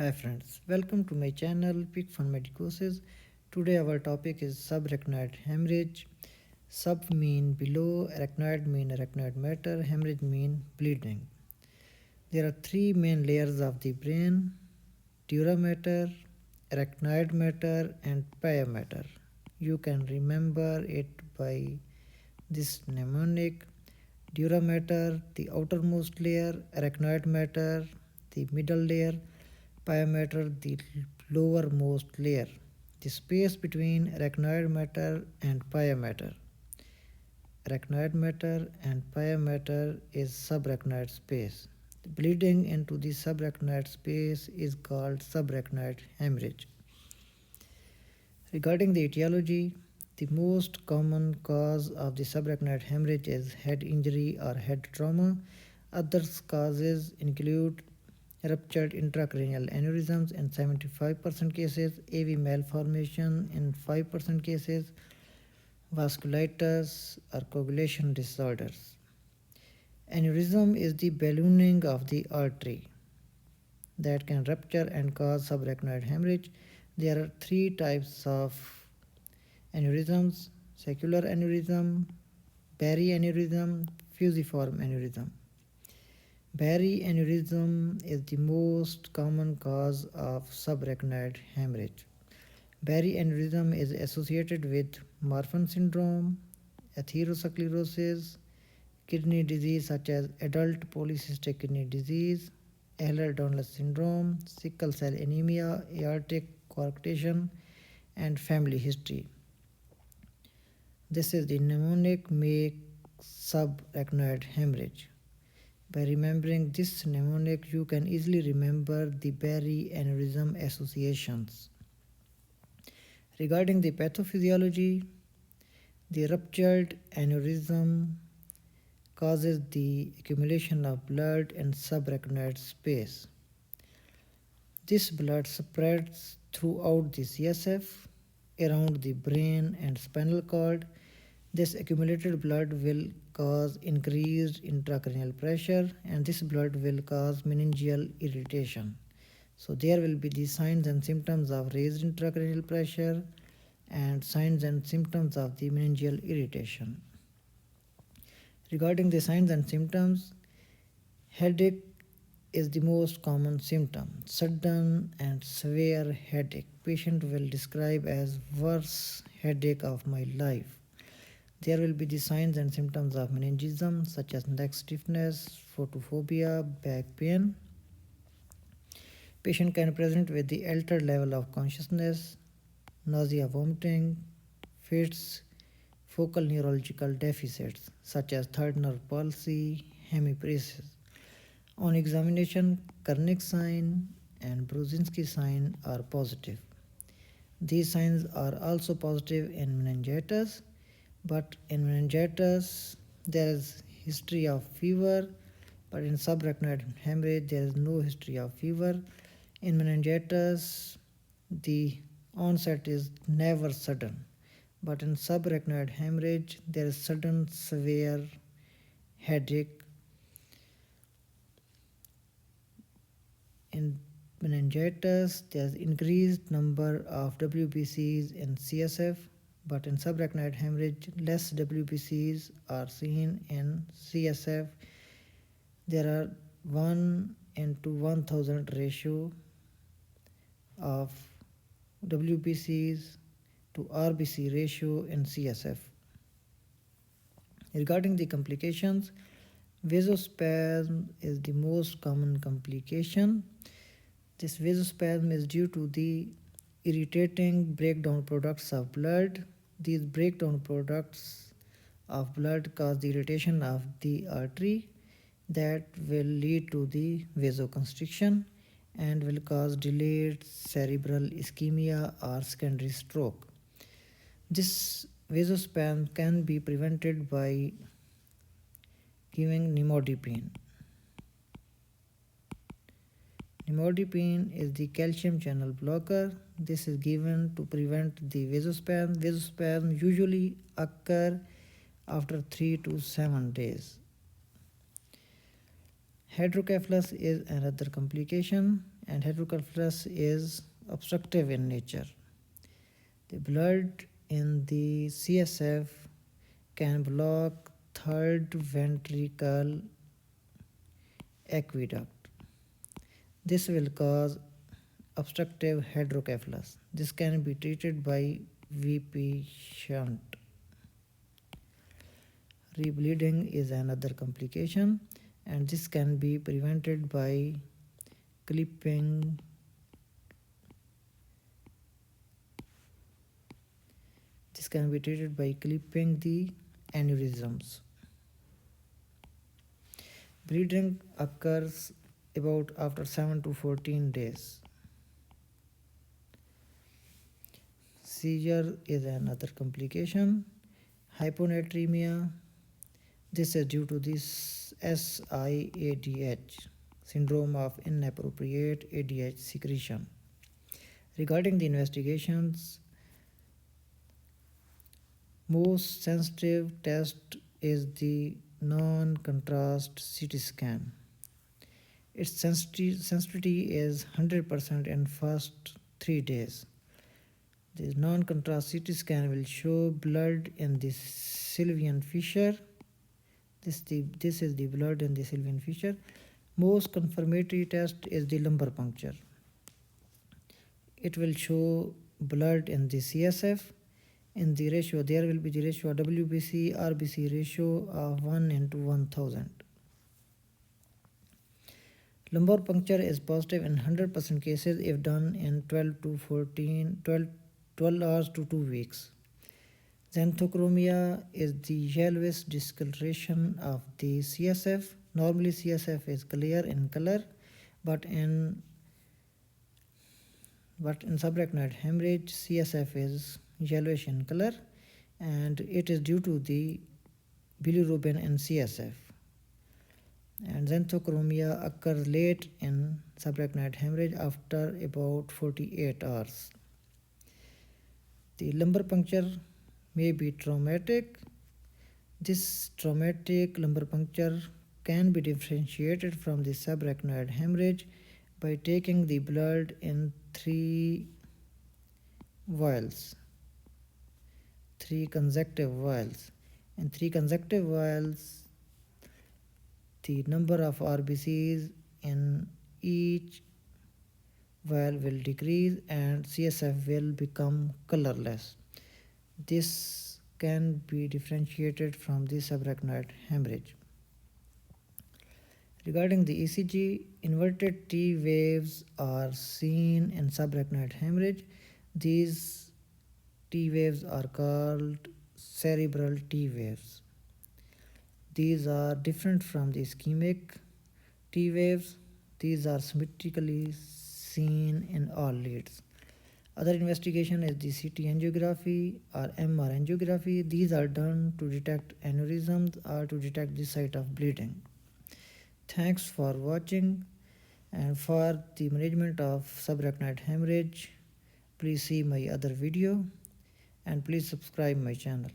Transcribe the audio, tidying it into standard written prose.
Hi friends, welcome to my channel picfunmedicosis. Today our topic is subarachnoid hemorrhage. Sub mean below, arachnoid mean arachnoid matter, hemorrhage mean bleeding. There are three main layers of the brain: dura mater, arachnoid matter and pia mater. You can remember it by this mnemonic: dura mater, the outermost layer; arachnoid matter, the middle layer; pia mater, the lowermost layer. The space between arachnoid matter and pia matter. Arachnoid matter and pia matter is subarachnoid space. The bleeding into the subarachnoid space is called subarachnoid hemorrhage. Regarding the etiology, the most common cause of the subarachnoid hemorrhage is head injury or head trauma. Other causes include ruptured intracranial aneurysms in 75% cases, AV malformation in 5% cases, vasculitis or coagulation disorders. Aneurysm is the ballooning of the artery that can rupture and cause subarachnoid hemorrhage. There are three types of aneurysms: saccular aneurysm, Barry aneurysm, fusiform aneurysm. Barry aneurysm is the most common cause of subarachnoid hemorrhage. Barry aneurysm is associated with Marfan syndrome, atherosclerosis, kidney disease such as adult polycystic kidney disease, Ehlers-Danlos syndrome, sickle cell anemia, aortic coarctation, and family history. This is the mnemonic make subarachnoid hemorrhage. By remembering this mnemonic, you can easily remember the Barry aneurysm associations. Regarding the pathophysiology, the ruptured aneurysm causes the accumulation of blood in subarachnoid space. This blood spreads throughout the CSF, around the brain and spinal cord. This accumulated blood will cause increased intracranial pressure, and this blood will cause meningeal irritation. So there will be the signs and symptoms of raised intracranial pressure and signs and symptoms of the meningeal irritation. Regarding the signs and symptoms, headache is the most common symptom. Sudden and severe headache. Patient will describe as worst headache of my life. There will be the signs and symptoms of meningism such as neck stiffness, photophobia, back pain. Patient can present with the altered level of consciousness, nausea, vomiting, fits, focal neurological deficits such as third nerve palsy, hemiparesis. On examination, Kernick sign and Brudzinski sign are positive. These signs are also positive in meningitis, but in meningitis there is history of fever, but in subarachnoid hemorrhage there is no history of fever. In meningitis the onset is never sudden, but in subarachnoid hemorrhage there is sudden severe headache. In meningitis there is increased number of WBCs in CSF, but in subarachnoid hemorrhage less WBCs are seen in CSF. There are 1:1000 ratio of WBCs to RBC ratio in CSF. Regarding the complications, vasospasm is the most common complication. This vasospasm is due to the irritating breakdown products of blood. These breakdown products of blood cause the irritation of the artery that will lead to the vasoconstriction and will cause delayed cerebral ischemia or secondary stroke. This vasospasm can be prevented by giving nimodipine. Nimodipine is the calcium channel blocker. This is given to prevent the vasospasm. Vasospasm usually occur after 3 to 7 days. Hydrocephalus is another complication, and hydrocephalus is obstructive in nature. The blood in the CSF can block third ventricle aqueduct. This will cause obstructive hydrocephalus. This can be treated by VP shunt. Rebleeding is another complication, and this can be prevented by clipping the aneurysms. Bleeding occurs about after 7 to 14 days. Seizure is another complication. Hyponatremia. This is due to this SIADH, syndrome of inappropriate ADH secretion. Regarding the investigations, most sensitive test is the non-contrast CT scan. Its sensitivity is 100% in first 3 days. The non-contrast CT scan will show blood in the sylvian fissure. This is the blood in the sylvian fissure. Most confirmatory test is the lumbar puncture. It will show blood in the CSF. In the ratio, there will be the ratio WBC RBC ratio of 1:1000. Lumbar puncture is positive in 100% cases if done in 12 hours to 2 weeks. Xanthochromia is the yellowish discoloration of the CSF. Normally CSF is clear in color, but in subarachnoid hemorrhage, CSF is yellowish in color, and it is due to the bilirubin in CSF. And xanthochromia occurs late in subarachnoid hemorrhage after about 48 hours. The lumbar puncture may be traumatic. This traumatic lumbar puncture can be differentiated from the subarachnoid hemorrhage by taking the blood in 3 vials, 3 consecutive vials. In 3 consecutive vials, the number of RBCs in each vial will decrease and CSF will become colorless. This can be differentiated from the subarachnoid hemorrhage. Regarding the ECG, inverted T waves are seen in subarachnoid hemorrhage. These T waves are called cerebral T waves. These are different from the ischemic T waves. These are symmetrically seen in all leads. Other investigation is the CT angiography or MR angiography. These are done to detect aneurysms or to detect the site of bleeding. Thanks for watching, and for the management of subarachnoid hemorrhage, please see my other video and please subscribe my channel.